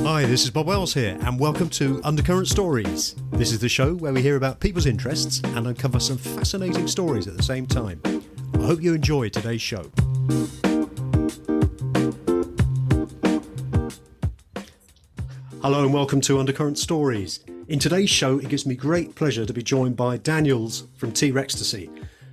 Hi, this is Bob Wells here, and welcome to Undercurrent Stories. This is the show where we hear about people's interests and uncover some fascinating stories at the same time. I hope you enjoy today's show. Hello and welcome to Undercurrent Stories. In today's show, it gives me great pleasure to be joined by Danielz from T.Rextasy.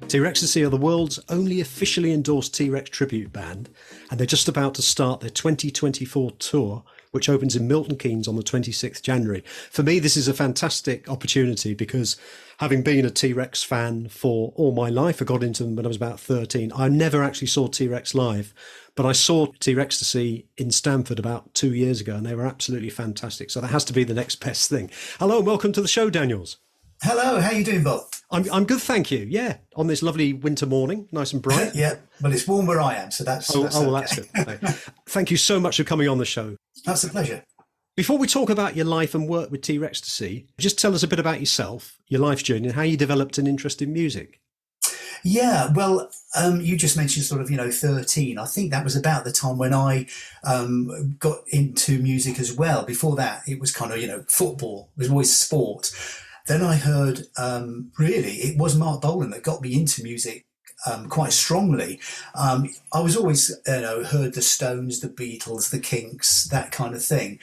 T.Rextasy are the world's only officially endorsed T-Rex tribute band, and they're just about to start their 2024 tour, which opens in Milton Keynes on the 26th January. For me, this is a fantastic opportunity because having been a T-Rex fan for all my life, I got into them when I was about 13. I never actually saw T-Rex live, but I saw T.Rextasy in Stamford about 2 years ago, and they were absolutely fantastic. So that has to be the next best thing. Hello, and welcome to the show, Danielz. Hello, how you doing, Bob? I'm good, thank you. Yeah, on this lovely winter morning, nice and bright. Yeah, well, it's warm where I am, so that's well, okay. That's good. Okay. Thank you so much for coming on the show. That's a pleasure. Before we talk about your life and work with T.Rextasy, just tell us a bit about yourself, your life journey, and how you developed an interest in music. Yeah, well, you just mentioned 13. I think that was about the time when I got into music as well. Before that, it was kind of, football. It was always sport. Then I heard, really, it was Marc Bolan that got me into music quite strongly. I was always, heard the Stones, the Beatles, the Kinks, that kind of thing.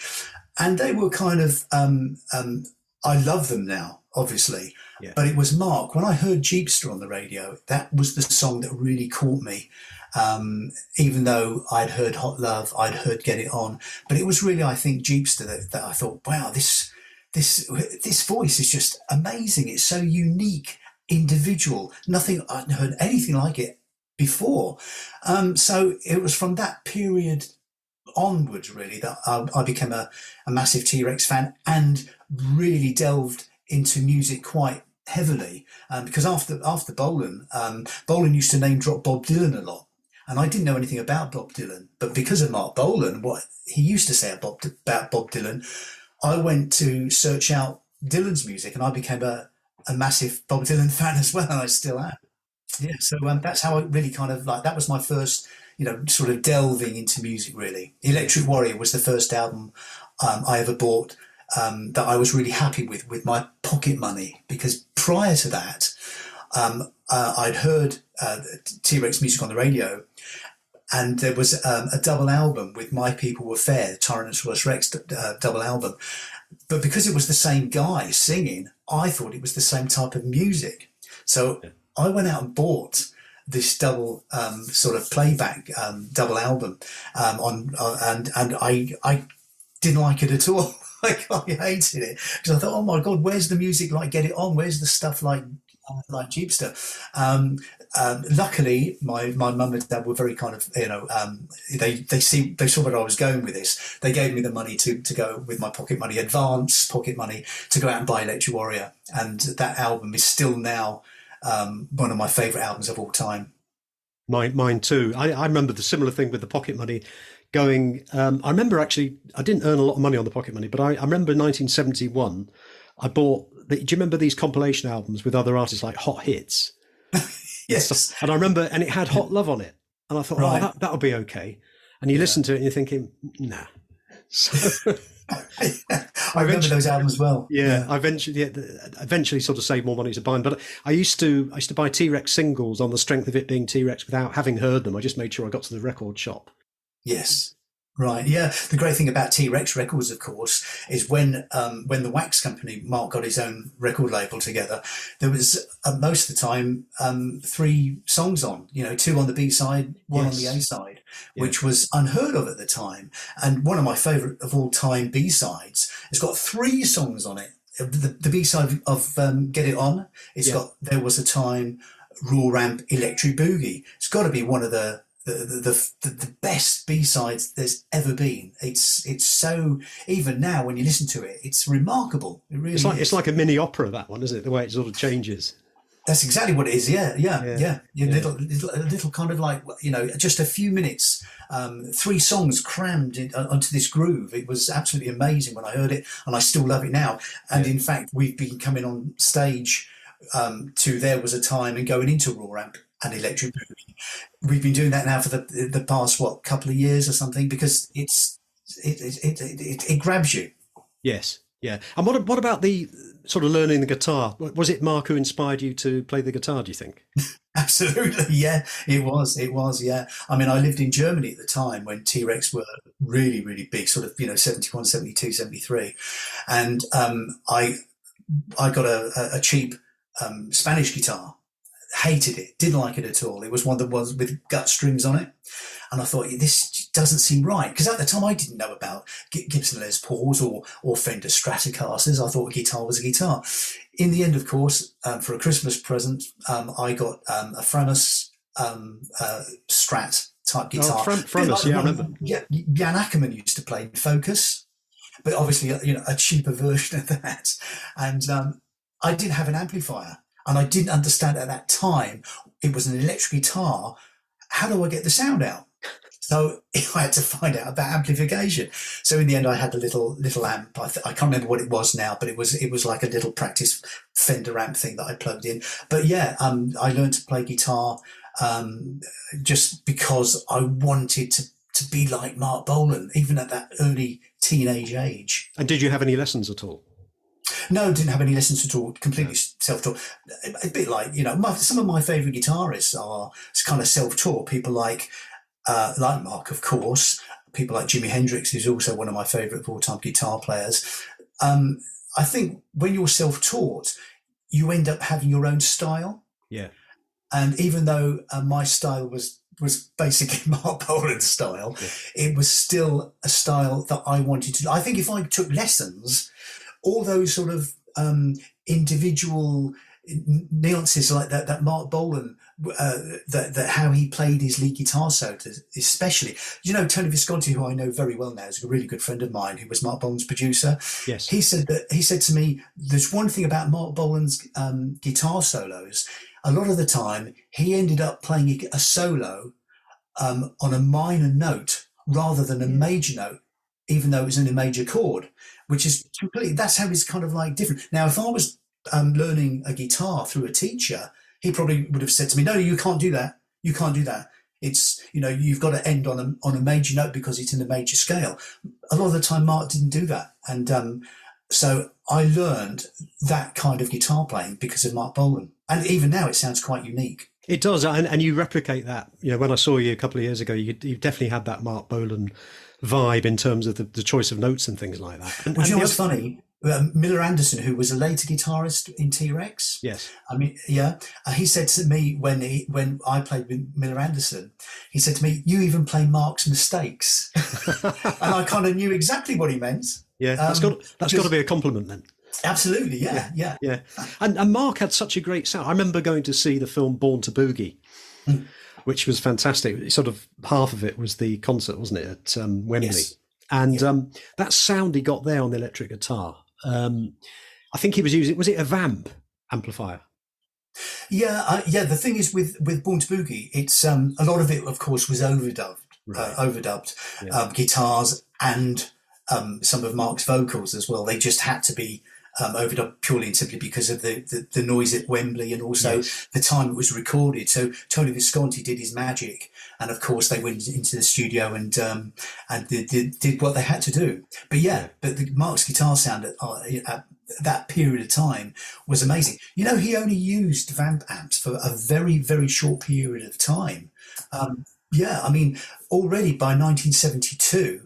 And they were kind of, I love them now, obviously. Yeah. But it was Marc. When I heard Jeepster on the radio, that was the song that really caught me. Even though I'd heard Hot Love, I'd heard Get It On. But it was really, I think, Jeepster that I thought, wow, this voice is just amazing. It's so unique, individual. I'd heard anything like it before. So it was from that period onwards, really, that I became a massive T-Rex fan and really delved into music quite heavily. Because after Bolan, Bolan used to name drop Bob Dylan a lot. And I didn't know anything about Bob Dylan. But because of Marc Bolan, what he used to say about Bob Dylan, I went to search out Dylan's music and I became a massive Bob Dylan fan as well, and I still am. Yeah, so that's how I really that was my first, sort of delving into music, really. Electric Warrior was the first album I ever bought that I was really happy with my pocket money, because prior to that, I'd heard T-Rex music on the radio. And there was a double album with My People Were Fair, Tyrannosaurus Rex double album. But because it was the same guy singing, I thought it was the same type of music. So I went out and bought this double sort of playback double album and I didn't like it at all. I hated it because I thought, oh my God, where's the music like Get It On? Where's the stuff like Jeepster? Luckily, my mum and dad were very kind of, they saw where I was going with this. They gave me the money to go with my advance pocket money, to go out and buy Electric Warrior. And that album is still now one of my favourite albums of all time. Mine too. I remember the similar thing with the pocket money going. I remember actually, I didn't earn a lot of money on the pocket money, but I remember in 1971, I bought, do you remember these compilation albums with other artists like Hot Hits? Yes. And I remember, and it had Hot Love on it. And I thought, right. That'll be okay. And you listen to it and you're thinking, nah. So, I remember those albums well. Yeah, I eventually sort of saved more money to buy them. But I used to buy T-Rex singles on the strength of it being T-Rex without having heard them. I just made sure I got to the record shop. Yes. Right, yeah. The great thing about T-Rex Records, of course, is when the Wax Company, Marc got his own record label together, there was most of the time 3 songs on, 2 on the B side, 1 on the A side, which was unheard of at the time. And one of my favourite of all time B sides has got 3 songs on it. The B side of Get It On, it's got There Was a Time, Raw Ramp, Electric Boogie. It's got to be one of the best B-sides there's ever been. It's so, even now when you listen to it, it's remarkable. It really it's like a mini opera, that one, isn't it? The way it sort of changes. That's exactly what it is. Yeah. Little kind of like, just a few minutes, 3 songs crammed onto this groove. It was absolutely amazing when I heard it, and I still love it now. And in fact, we've been coming on stage to There Was a Time and going into Raw Ramp and Electric Boogie. We've been doing that now for the past couple of years or something, because it's it grabs you. Yes. Yeah. And what about the sort of learning the guitar? Was it Mark who inspired you to play the guitar, do you think? Absolutely, yeah, it was, yeah. I mean, I lived in Germany at the time when T-Rex were really, really big, sort of, 71, 72, 73. And I got a cheap Spanish guitar, hated it, didn't like it at all. It was one that was with gut strings on it. And I thought, this doesn't seem right. Because at the time, I didn't know about Gibson Les Pauls or Fender Stratocasters. I thought a guitar was a guitar. In the end, of course, for a Christmas present, I got a Framus Strat type guitar. Framus, yeah, I remember. Jan Ackerman used to play in Focus, but obviously, a cheaper version of that. And I didn't have an amplifier. And I didn't understand at that time, it was an electric guitar. How do I get the sound out? So I had to find out about amplification. So in the end, I had a little amp. I can't remember what it was now, but it was like a little practice Fender amp thing that I plugged in. But yeah, I learned to play guitar just because I wanted to be like Marc Bolan, even at that early teenage age. And did you have any lessons at all? No, didn't have any lessons at all. Completely self-taught. A bit like, some of my favourite guitarists are kind of self-taught. People like Mark, of course. People like Jimi Hendrix, who's also one of my favourite of all-time guitar players. I think when you're self-taught, you end up having your own style. Yeah. And even though my style was basically Marc Bolan's style, it was still a style that I wanted to. I think if I took lessons, all those sort of individual nuances like that Marc Bolan, that how he played his lead guitar solos, especially, Tony Visconti, who I know very well now, is a really good friend of mine, who was Marc Bolan's producer. Yes, he said to me, "There's one thing about Marc Bolan's guitar solos. A lot of the time, he ended up playing a solo on a minor note rather than a major note, even though it was in a major chord." Which is completely, that's how it's kind of like different. Now, if I was learning a guitar through a teacher, he probably would have said to me, "No, you can't do that. You can't do that. It's, you've got to end on a major note because it's in a major scale." A lot of the time, Mark didn't do that. And so I learned that kind of guitar playing because of Marc Bolan. And even now, it sounds quite unique. It does. And you replicate that. When I saw you a couple of years ago, you definitely had that Marc Bolan vibe in terms of the choice of notes and things like that. Well, you know what's funny? Miller Anderson, who was a later guitarist in T.Rex. Yes. I mean, yeah. He said to me when I played with Miller Anderson, he said to me, "You even play Mark's mistakes." And I kind of knew exactly what he meant. Yeah, that's got to be a compliment then. Absolutely, yeah. And Mark had such a great sound. I remember going to see the film Born to Boogie, which was fantastic. Sort of half of it was the concert, wasn't it, at Wembley? Yes. And that sound he got there on the electric guitar, I think he was using, was it a vamp amplifier? Yeah. The thing is with Born to Boogie, it's a lot of it, of course, was overdubbed, guitars and some of Mark's vocals as well. They just had to be overdubbed purely and simply because of the noise at Wembley and also the time it was recorded. So Tony Visconti did his magic, and of course they went into the studio and did what they had to do. But Mark's guitar sound at that period of time was amazing. He only used vamp amps for a very, very short period of time. I mean, already by 1972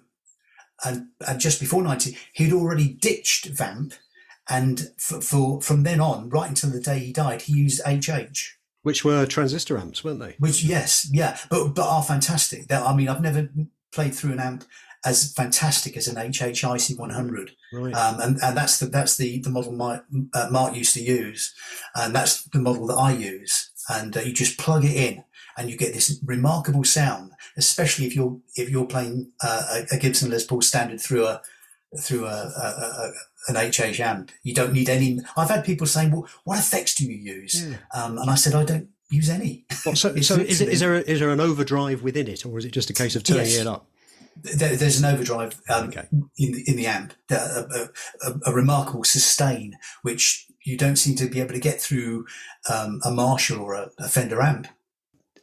and just before 19, he'd already ditched vamp. And from then on, right until the day he died, he used HH. Which were transistor amps, weren't they? Which, yes, yeah, but are fantastic. I've never played through an amp as fantastic as an HH IC100. Right. And that's the model Mark used to use. And that's the model that I use. And you just plug it in and you get this remarkable sound, especially if you're playing a Gibson Les Paul standard through an HH amp. You don't need any. I've had people saying, "Well, what effects do you use?" Yeah. And I said, "I don't use any." Well, so is there an overdrive within it, or is it just a case of turning it up? There's an overdrive in the amp, a remarkable sustain, which you don't seem to be able to get through a Marshall or a Fender amp.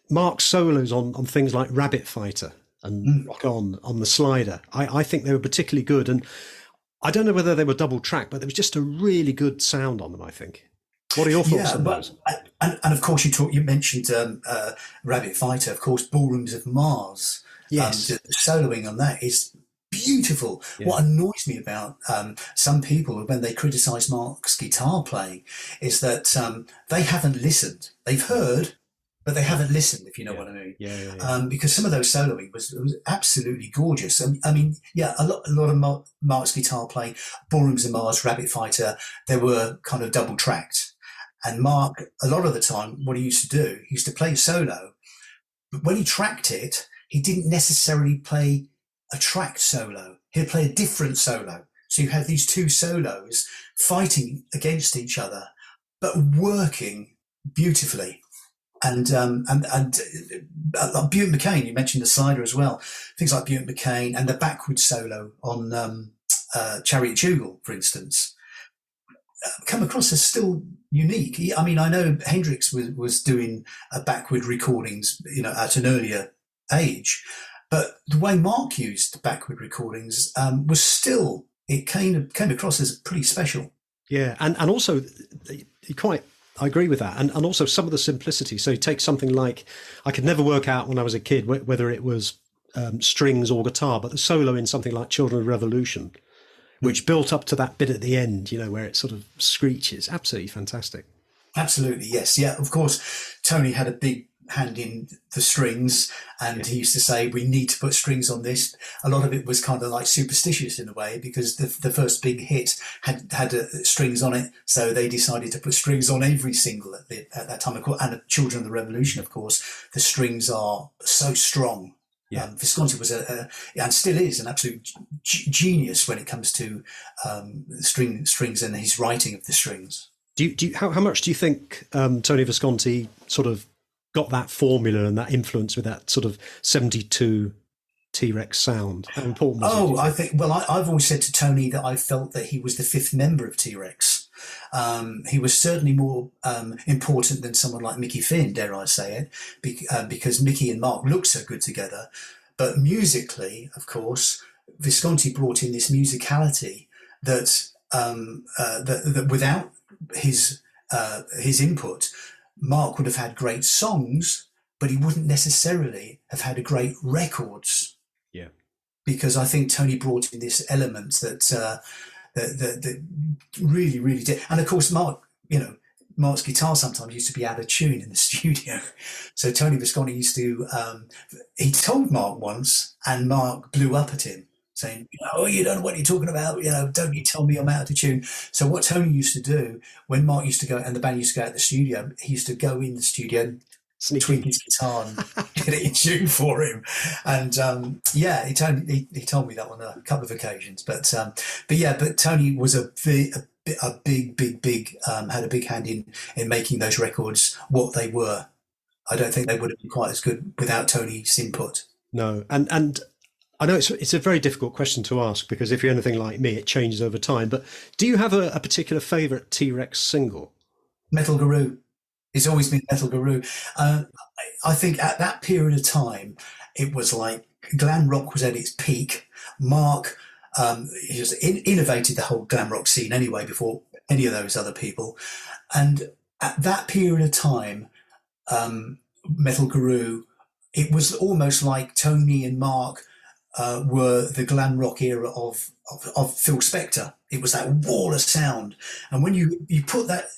Mark's solos on things like Rabbit Fighter and Rock On the slider. I think they were particularly good. And I don't know whether they were double track, but there was just a really good sound on them, I think. What are your thoughts on those? And of course, you mentioned Rabbit Fighter, of course, Ballrooms of Mars. Yes. The soloing on that is beautiful. Yeah. What annoys me about some people when they criticise Marc's guitar playing is that they haven't listened. They've heard, but they haven't listened, if you know what I mean. Because some of those soloing was absolutely gorgeous. I mean, a lot of Marc's guitar playing, Ballrooms of Mars, Rabbit Fighter, they were kind of double tracked. And Marc, a lot of the time, what he used to do, he used to play solo, but when he tracked it, he didn't necessarily play a tracked solo. He'd play a different solo. So you have these two solos fighting against each other, but working beautifully. And Buick McCain, you mentioned the slider as well. Things like Buick McCain and the backwards solo on Chariot Jugal, for instance, come across as still unique. I mean, I know Hendrix was doing backward recordings, at an earlier age, but the way Marc used backward recordings was still, it came across as pretty special. Yeah, and also I agree with that, and also some of the simplicity. So you take something like, I could never work out when I was a kid whether it was strings or guitar, but the solo in something like Children of Revolution, which built up to that bit at the end, where it sort of screeches. Absolutely fantastic. Absolutely, yes. Yeah, of course, Tony had a big hand in the strings, and he used to say, we need to put strings on this. A lot of it was kind of like superstitious in a way, because the first big hit had strings on it, so they decided to put strings on every single at that time. And Children of the Revolution, of course, the strings are so strong. Yeah. Visconti was and still is an absolute genius when it comes to strings and his writing of the strings. How much do you think Tony Visconti sort of got that formula and that influence with that sort of 72 T.Rex sound? How important was it? I think, I've always said to Tony that I felt that he was the fifth member of T.Rex. He was certainly more important than someone like Mickey Finn, dare I say it, because Mickey and Marc looked so good together. But musically, of course, Visconti brought in this musicality that without his input, Marc would have had great songs, but he wouldn't necessarily have had great records. Yeah, because I think Tony brought in this element that really, really did. And of course, Marc's guitar sometimes used to be out of tune in the studio. So Tony Visconti used to, he told Marc once, and Marc blew up at him, saying, you don't know what you're talking about, don't you tell me I'm out of tune. So what Tony used to do, when Marc used to go, and the band used to go out the studio, he used to go in the studio, tweak his guitar and get it in tune for him. And he told me that on a couple of occasions. But Tony was a big had a big hand in making those records what they were. I don't think they would have been quite as good without Tony's input. No, and I know it's a very difficult question to ask, because if you're anything like me, it changes over time. But do you have a particular favourite T.Rex single? Metal Guru. It's always been Metal Guru. I think at that period of time, it was like glam rock was at its peak. Marc he just innovated the whole glam rock scene anyway before any of those other people. And at that period of time, Metal Guru, it was almost like Tony and Marc were the glam rock era of Phil Spector. It was that wall of sound. And when you put that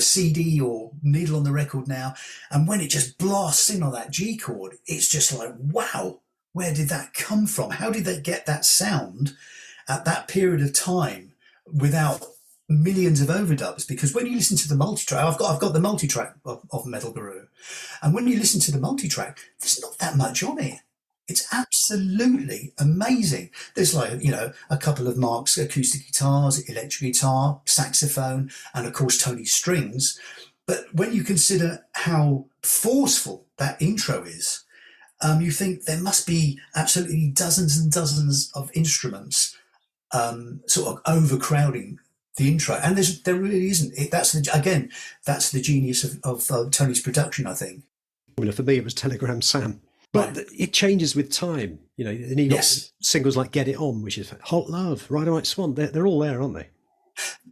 CD or needle on the record now, and when it just blasts in on that G chord, it's just like, wow, where did that come from? How did they get that sound at that period of time without millions of overdubs? Because when you listen to the multitrack, I've got the multitrack of Metal Guru, and when you listen to the multitrack, there's not that much on it. It's absolutely amazing. There's a couple of Marc's acoustic guitars, electric guitar, saxophone, and of course Tony's strings. But when you consider how forceful that intro is, you think there must be absolutely dozens and dozens of instruments sort of overcrowding the intro. And there really isn't. That's the genius of Tony's production, I think. For me, it was Telegram Sam. But it changes with time, you know. And you got singles like "Get It On," which is "Hot Love," "Ride a White Swan." They're all there, aren't they?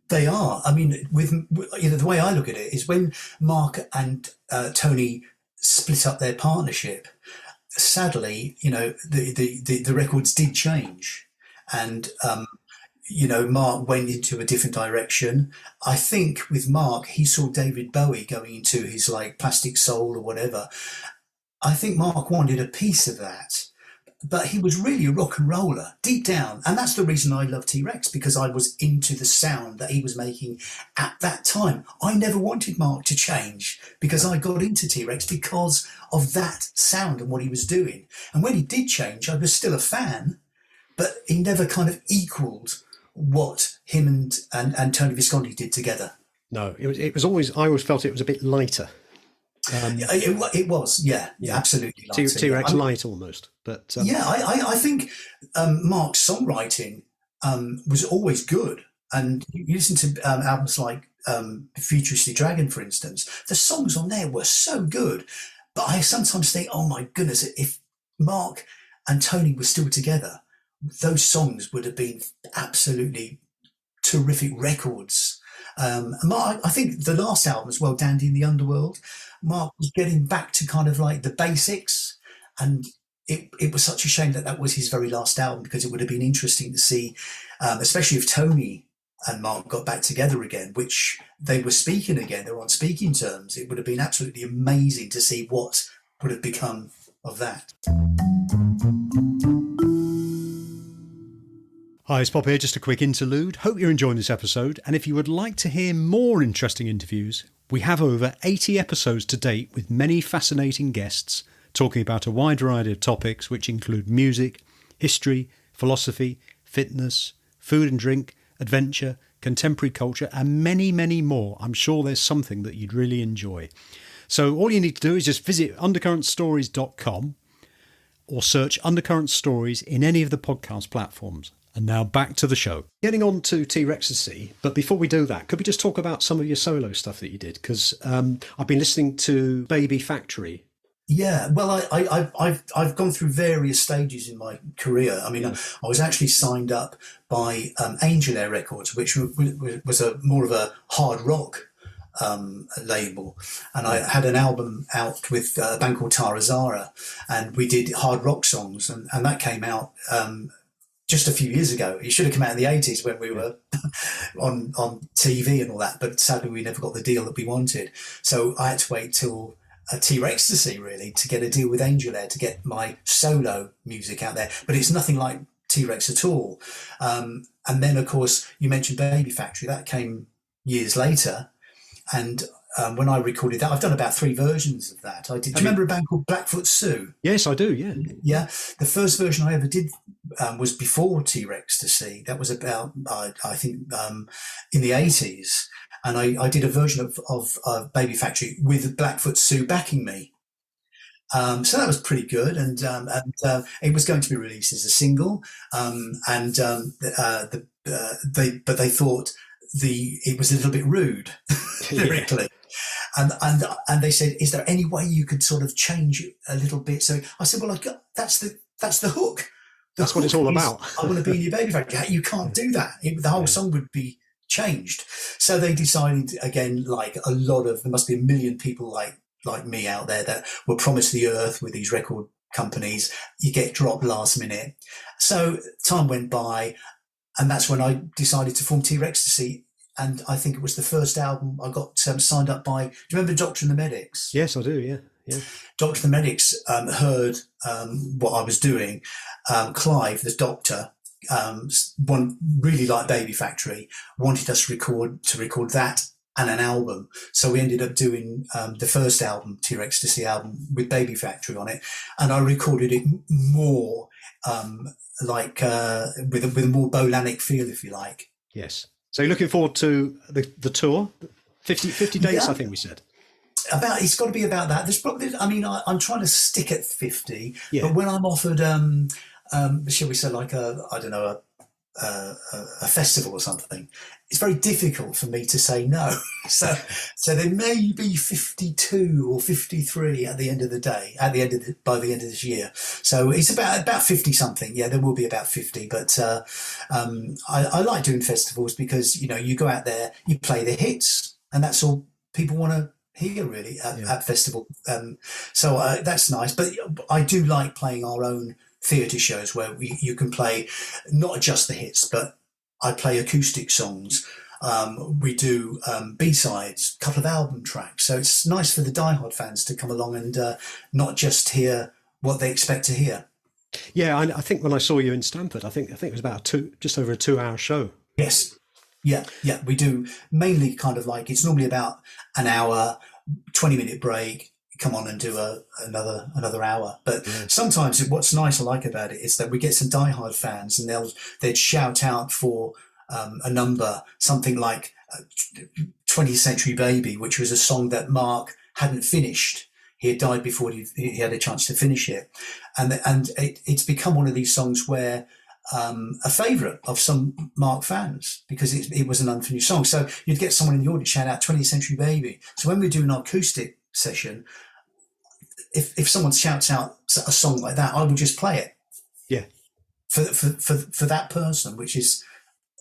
They are. I mean, with the way I look at it is when Marc and Tony split up their partnership. Sadly, the records did change, and Marc went into a different direction. I think with Marc, he saw David Bowie going into his like Plastic Soul or whatever. I think Marc wanted a piece of that, but he was really a rock and roller deep down. And that's the reason I love T.Rex, because I was into the sound that he was making at that time. I never wanted Marc to change because I got into T.Rex because of that sound and what he was doing. And when he did change, I was still a fan, but he never kind of equaled what him and Tony Visconti did together. No, it was always, I always felt it was a bit lighter. It was, yeah, absolutely. T.Rex light almost, but I think Marc's songwriting was always good, and you listen to albums like Futuristic Dragon, for instance. The songs on there were so good, but I sometimes think, oh my goodness, if Marc and Tony were still together, those songs would have been absolutely terrific records. Marc, I think the last album as well, Dandy in the Underworld, Marc was getting back to kind of like the basics, and it was such a shame that was his very last album, because it would have been interesting to see, especially if Tony and Marc got back together again, which they were speaking again, they were on speaking terms. It would have been absolutely amazing to see what would have become of that. Hi, it's Bob here, just a quick interlude. Hope you're enjoying this episode, and if you would like to hear more interesting interviews, we have over 80 episodes to date with many fascinating guests talking about a wide variety of topics which include music, history, philosophy, fitness, food and drink, adventure, contemporary culture, and many, many more. I'm sure there's something that you'd really enjoy. So all you need to do is just visit undercurrentstories.com or search Undercurrent Stories in any of the podcast platforms. And now back to the show. Getting on to T.Rextasy, but before we do that, could we just talk about some of your solo stuff that you did? Because I've been listening to Baby Factory. Yeah, well, I've gone through various stages in my career. I mean, I was actually signed up by Angel Air Records, which was more of a hard rock label, and I had an album out with a band called Tara Zara, and we did hard rock songs, and that came out just a few years ago. It should have come out in the 80s when we were on TV and all that, but sadly we never got the deal that we wanted. So I had to wait till T.Rextasy really to get a deal with Angel Air to get my solo music out there. But it's nothing like T.Rex at all. And then, of course, you mentioned Baby Factory. That came years later. And when I recorded that, I've done about 3 versions of that. Do you remember a band called Blackfoot Sue? Yes, I do, yeah. Yeah. The first version I ever did was before T.Rextasy. That was about, I think, in the 80s. And I did a version of Baby Factory with Blackfoot Sue backing me. So that was pretty good. And it was going to be released as a single. But they thought it was a little bit rude lyrically. And they said, is there any way you could sort of change it a little bit? So I said, well, that's the hook. That's what it's all about. I want to be in your Baby Factory. You can't do that. The whole song would be changed. So they decided, again, like there must be a million people like me out there that were promised the earth with these record companies. You get dropped last minute. So time went by, and that's when I decided to form T.Rextasy. And I think it was the first album I got signed up by. Do you remember Doctor and the Medics? Yes, I do. Yeah. Doctor and the Medics heard what I was doing. Clive, the Doctor, really liked Baby Factory, wanted us to record that and an album. So we ended up doing the first album, T.Rextasy album, with Baby Factory on it, and I recorded it more with a more Bolanic feel, if you like. Yes. So you're looking forward to the tour? 50 days, yeah. I think we said. It's got to be about that. There's probably, I'm trying to stick at 50, yeah. But when I'm offered, shall we say, like a a festival or something, it's very difficult for me to say no. So there may be 52 or 53 at the end of the day, by the end of this year. So it's about 50 something. Yeah, there will be about 50. But I like doing festivals because, you go out there, you play the hits, and that's all people want to hear really at festival. So that's nice. But I do like playing our own theatre shows where you can play not just the hits, but I play acoustic songs. We do B-sides, a couple of album tracks. So it's nice for the diehard fans to come along and not just hear what they expect to hear. Yeah, I think when I saw you in Stamford, I think it was about just over a 2-hour show. Yes. Yeah. We do mainly kind of like, it's normally about an hour, 20-minute break, come on and do another hour. But sometimes what's nice I like about it is that we get some diehard fans and they'd shout out for a number, something like 20th Century Baby, which was a song that Marc hadn't finished. He had died before he had a chance to finish it. And it's become one of these songs where a favourite of some Marc fans because it was an unfinished song. So you'd get someone in the audience shout out 20th Century Baby. So when we do an acoustic session, if someone shouts out a song like that, I will just play it. Yeah. For that person, which is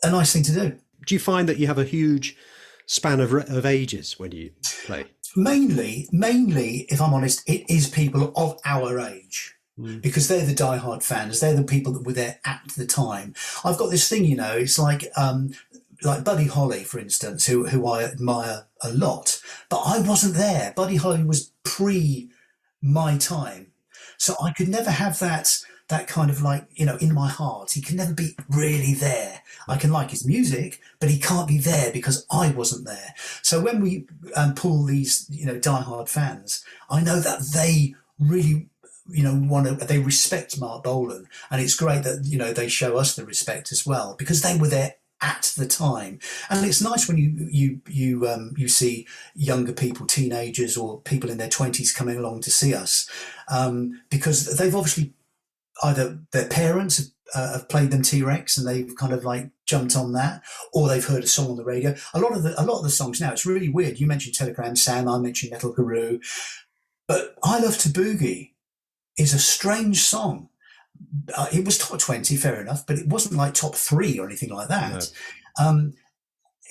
a nice thing to do. Do you find that you have a huge span of ages when you play? Mainly, if I'm honest, it is people of our age. Because they're the diehard fans. They're the people that were there at the time. I've got this thing, it's like Buddy Holly, for instance, who I admire a lot. But I wasn't there. Buddy Holly was pre my time. So I could never have that kind of like, in my heart. He can never be really there. I can like his music, but he can't be there because I wasn't there. So when we pull these, diehard fans, I know that they really, they respect Marc Bolan. And it's great that, they show us the respect as well because they were there at the time. And it's nice when you see younger people, teenagers or people in their 20s coming along to see us because they've obviously either their parents have played them T.Rex and they've kind of like jumped on that, or they've heard a song on the radio. A lot of the songs now, it's really weird. You mentioned Telegram Sam, I mentioned Metal Guru, but I Love to Boogie is a strange song. It was top 20, fair enough, but it wasn't like top 3 or anything like that. No.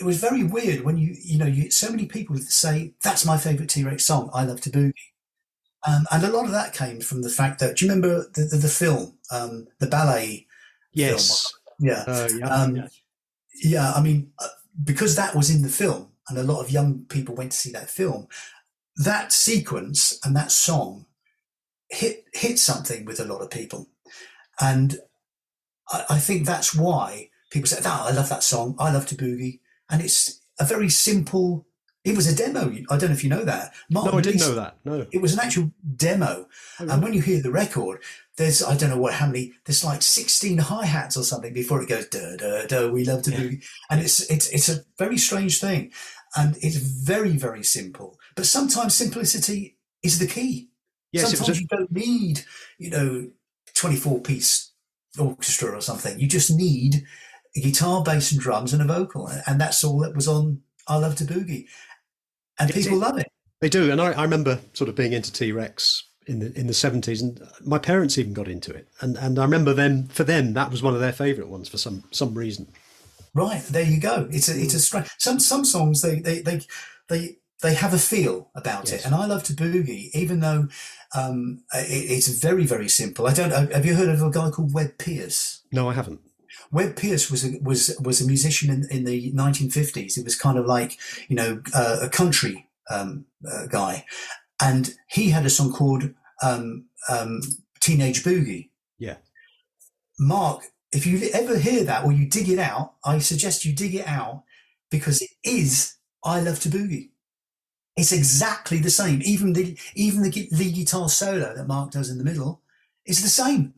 It was very weird when you so many people say, that's my favourite T.Rex song, I Love to Boogie. And a lot of that came from the fact that, do you remember the film, the ballet yes. film? Yeah. Yeah, I mean, because that was in the film and a lot of young people went to see that film, that sequence and that song hit something with a lot of people. And I think that's why people say, I love that song, I Love to Boogie. And it's a very simple, it was a demo. I don't know if you know that. No, I didn't know that. No. It was an actual demo. Oh, and when you hear the record, there's, I don't know there's like 16 hi-hats or something before it goes, da, da, da, we love to boogie. And it's a very strange thing. And it's very, very simple. But sometimes simplicity is the key. Yes, sometimes you don't need, 24-piece orchestra or something. You just need a guitar, bass and drums and a vocal. And that's all that was on I Love to Boogie. And people love it. They do. And I remember sort of being into T.Rex in the 70s, and my parents even got into it. And I remember for them, that was one of their favourite ones for some reason. Right. There you go. It's a strange, some songs, they have a feel about it. And I Love to Boogie, even though it's very, very simple. Have you heard of a guy called Webb Pierce? No, I haven't. Webb Pierce was a musician in the 1950s. It was kind of like, a country guy. And he had a song called Teenage Boogie. Yeah. Marc, if you ever hear that or you dig it out, I suggest you dig it out because it is I Love to Boogie. It's exactly the same. Even the lead guitar solo that Marc does in the middle is the same.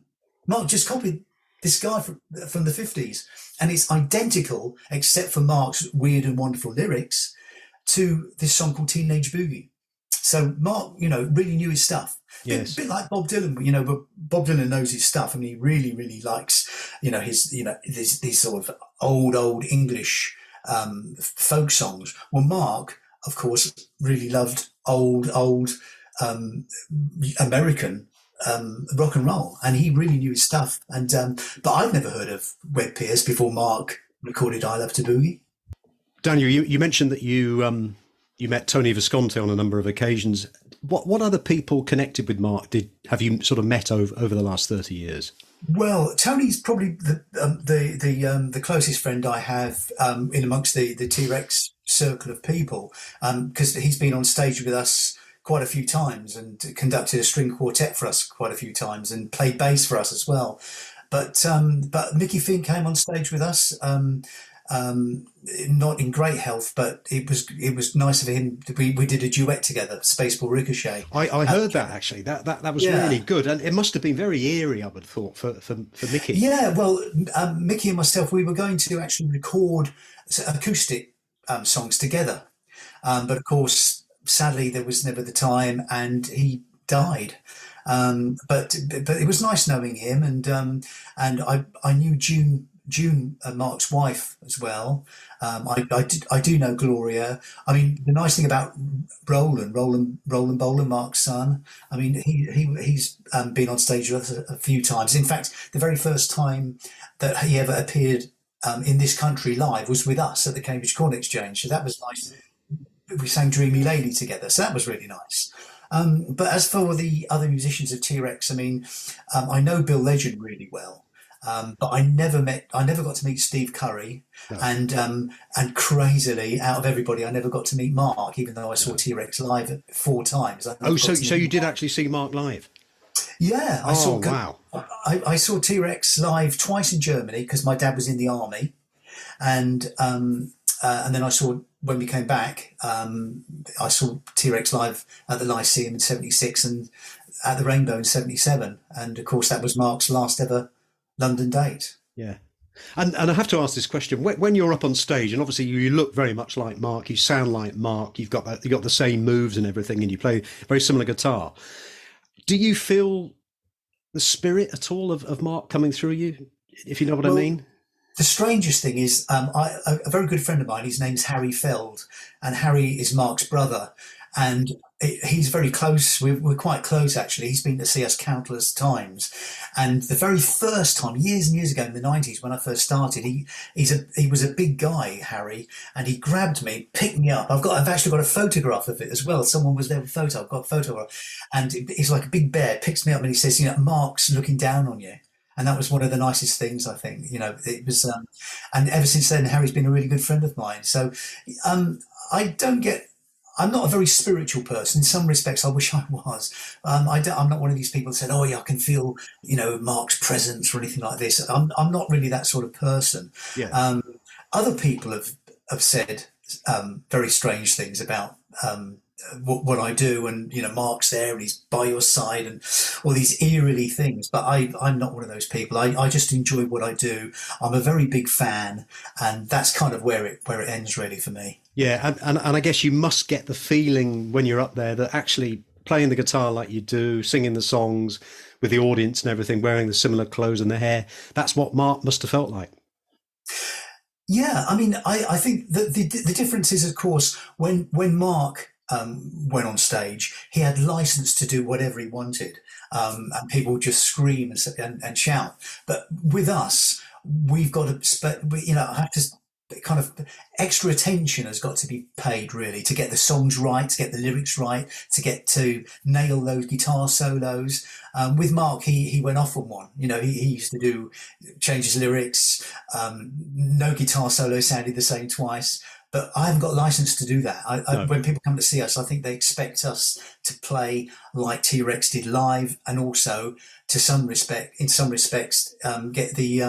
Marc just copied this guy from the 50s, and it's identical except for Marc's weird and wonderful lyrics to this song called Teenage Boogie. So Marc, really knew his stuff. Yes. A bit like Bob Dylan, but Bob Dylan knows his stuff. I mean, he really, really likes these sort of old English folk songs. Well, Marc, of course, really loved old American rock and roll, and he really knew his stuff. And but I'd never heard of Webb Pierce before Marc recorded "I Love to Boogie." Daniel, you mentioned that you met Tony Visconti on a number of occasions. What other people connected with Marc have you sort of met over the last 30 years? Well, Tony's probably the closest friend I have in amongst the T-Rex circle of people, because he's been on stage with us quite a few times and conducted a string quartet for us quite a few times and played bass for us as well. But Mickey Finn came on stage with us. Not in great health, but it was nice of him. We did a duet together, Spaceball Ricochet. I heard that actually. That was really good, and it must have been very eerie, I would have thought, for Mickey. Yeah, well, Mickey and myself, we were going to actually record acoustic songs together, but of course, sadly, there was never the time, and he died. But it was nice knowing him, and I knew June, Marc's wife, as well. I do know Gloria. I mean, the nice thing about Roland Bolan, Marc's son. I mean, he's been on stage with us a few times. In fact, the very first time that he ever appeared in this country live was with us at the Cambridge Corn Exchange. So that was nice. We sang "Dreamy Lady" together, so that was really nice. But as for the other musicians of T-Rex, I mean, I know Bill Legend really well. But I never got to meet Steve Curry, no. And crazily, out of everybody, I never got to meet Marc, even though I saw T-Rex live 4 times. So you did actually see Marc live? Yeah, wow. I saw T-Rex live twice in Germany because my dad was in the army, and then I saw, when we came back, I saw T-Rex live at the Lyceum in '76 and at the Rainbow in '77, and of course that was Marc's last ever London date. Yeah. And I have to ask this question: when you're up on stage, and obviously you look very much like Marc, you sound like Marc, you've got the same moves and everything, and you play very similar guitar. Do you feel the spirit at all of Marc coming through you, if you know what I mean? The strangest thing is, a very good friend of mine, his name's Harry Feld, and Harry is Marc's brother, and he's very close. We're quite close, actually. He's been to see us countless times. And the very first time, years and years ago in the '90s, when I first started, he was a big guy, Harry, and he grabbed me, picked me up. I've actually got a photograph of it as well. Someone was there with a photo. I've got a photo, and he's like a big bear, picks me up, and he says, "Marc's looking down on you." And that was one of the nicest things, I think. It was, and ever since then, Harry's been a really good friend of mine. So I'm not a very spiritual person. In some respects, I wish I was. I'm not one of these people that said, "Oh yeah, I can feel, Marc's presence" or anything like this. I'm not really that sort of person. Yeah. Other people have said very strange things about what I do, and Marc's there and he's by your side and all these eerily things, but I'm not one of those people. I just enjoy what I do. I'm a very big fan, and that's kind of where it ends really for me. Yeah, and I guess you must get the feeling when you're up there that actually playing the guitar like you do, singing the songs with the audience and everything, wearing the similar clothes and the hair, that's what Marc must have felt like. Yeah, I mean, I think that the difference is, of course, when Marc went on stage, he had license to do whatever he wanted, and people would just scream and shout. But with us, we've got to, have to kind of extra attention has got to be paid really to get the songs right, to get the lyrics right, to nail those guitar solos. With Marc, he went off on one. He used to change his lyrics. No guitar solo sounded the same twice. But I haven't got license to do that. No. When people come to see us, I think they expect us to play like T-Rex did live, and also, in some respects, get the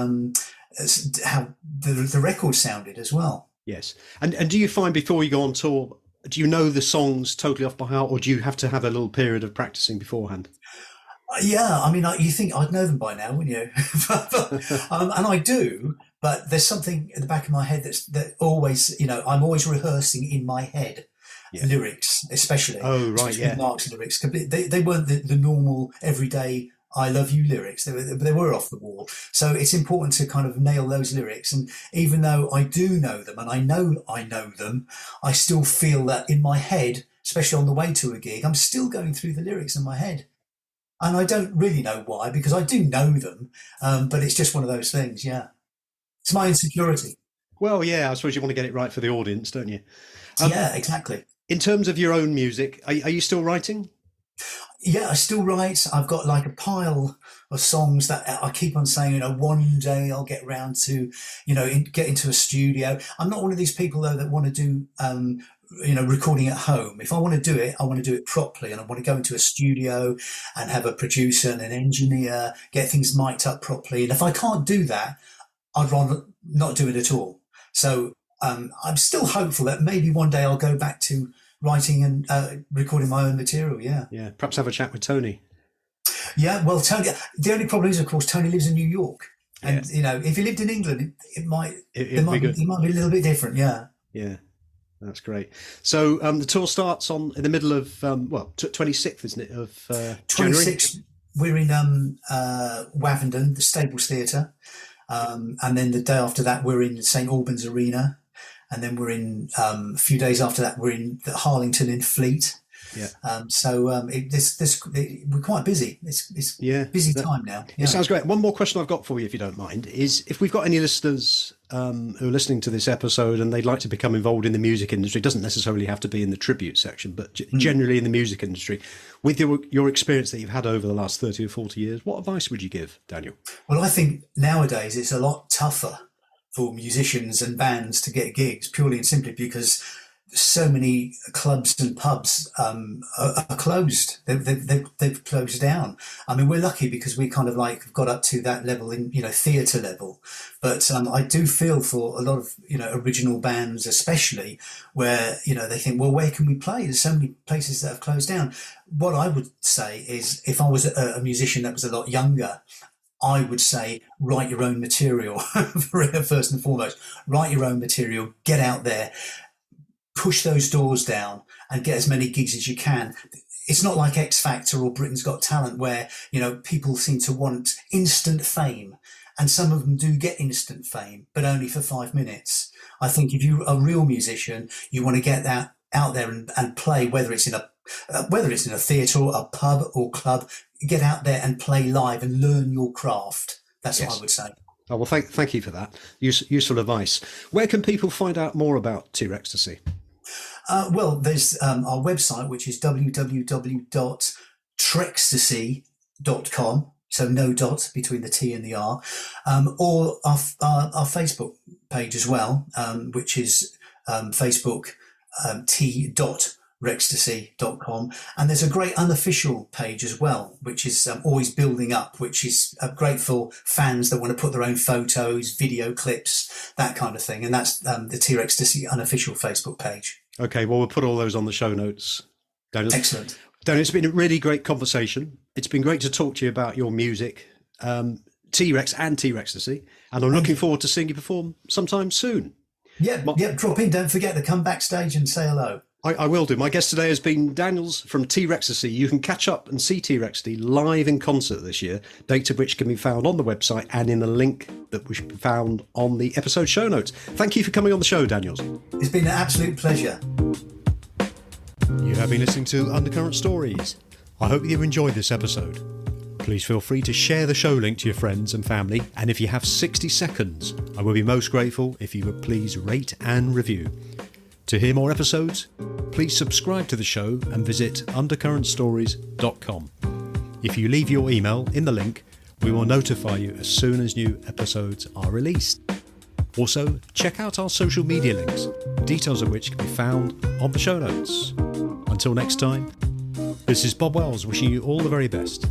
how the record sounded as well. Yes. And do you find before you go on tour, do you know the songs totally off by heart, or do you have to have a little period of practicing beforehand? Yeah, I mean, you think I'd know them by now, wouldn't you? And I do, but there's something at the back of my head that always, I'm always rehearsing in my head. Yeah. Lyrics, especially. Oh, right, yeah. Marc's lyrics, they weren't the normal everyday I love you lyrics. They were off the wall. So it's important to kind of nail those lyrics. And even though I do know them and I know them, I still feel that in my head, especially on the way to a gig, I'm still going through the lyrics in my head. And I don't really know why, because I do know them. But it's just one of those things. Yeah. It's my insecurity. Well, yeah, I suppose you want to get it right for the audience, don't you? Yeah, exactly. In terms of your own music, are you still writing? Yeah, I still write. I've got like a pile of songs that I keep on saying, one day I'll get round to, get into a studio. I'm not one of these people though that want to do, recording at home. If I want to do it, I want to do it properly, and I want to go into a studio and have a producer and an engineer, get things mic'd up properly. And if I can't do that, I'd rather not do it at all. So I'm still hopeful that maybe one day I'll go back to writing and recording my own material. Yeah, perhaps have a chat with Tony. Yeah, well, Tony, the only problem is, of course, Tony lives in New York, and if he lived in England, it might be a little bit different. Yeah, that's great. So the tour starts in the middle of 26th, isn't it, of January? 26th. We're in Wavendon, the Stables Theatre, and then the day after that we're in St Albans Arena. And then we're in a few days after that, we're in the Harlington in Fleet. Yeah. We're quite busy. It's busy time now. Yeah. It sounds great. One more question I've got for you, if you don't mind, is if we've got any listeners who are listening to this episode and they'd like to become involved in the music industry, it doesn't necessarily have to be in the tribute section, but generally in the music industry, with your experience that you've had over the last 30 or 40 years, what advice would you give, Daniel? Well, I think nowadays it's a lot tougher for musicians and bands to get gigs, purely and simply because so many clubs and pubs are closed. They've closed down. I mean, we're lucky because we kind of like got up to that level in theatre level, but I do feel for a lot of original bands, especially where they think, well, where can we play? There's so many places that have closed down. What I would say is, if I was a musician that was a lot younger, I would say write your own material first and foremost. Write your own material, get out there, push those doors down and get as many gigs as you can. It's not like X Factor or Britain's Got Talent where, people seem to want instant fame, and some of them do get instant fame, but only for 5 minutes. I think if you're a real musician, you want to get that out there and play, whether it's in a theatre or a pub or club. Get out there and play live and learn your craft. That's what I would say. Oh, well, thank you for that. Useful advice. Where can people find out more about T.Rextasy? Well, there's our website, which is www.trextasy.com. So no dot between the T and the R. Or our Facebook page as well, which is Facebook T.Rextasy.com, and there's a great unofficial page as well, which is always building up, which is great for fans that want to put their own photos, video clips, that kind of thing, and that's the T.Rextasy unofficial Facebook page. Okay, well, we'll put all those on the show notes. Daniel. Excellent. Daniel, it's been a really great conversation. It's been great to talk to you about your music, T.Rex and T.Rextasy, and I'm looking forward to seeing you perform sometime soon. Yeah, drop in. Don't forget to come backstage and say hello. I will do. My guest today has been Danielz from T.Rextasy. You can catch up and see T.Rextasy live in concert this year, dates of which can be found on the website and in the link that we should be found on the episode show notes. Thank you for coming on the show, Danielz. It's been an absolute pleasure. You have been listening to Undercurrent Stories. I hope you've enjoyed this episode. Please feel free to share the show link to your friends and family, and if you have 60 seconds, I will be most grateful if you would please rate and review. To hear more episodes, please subscribe to the show and visit undercurrentstories.com. If you leave your email in the link, we will notify you as soon as new episodes are released. Also, check out our social media links, details of which can be found on the show notes. Until next time, this is Bob Wells wishing you all the very best.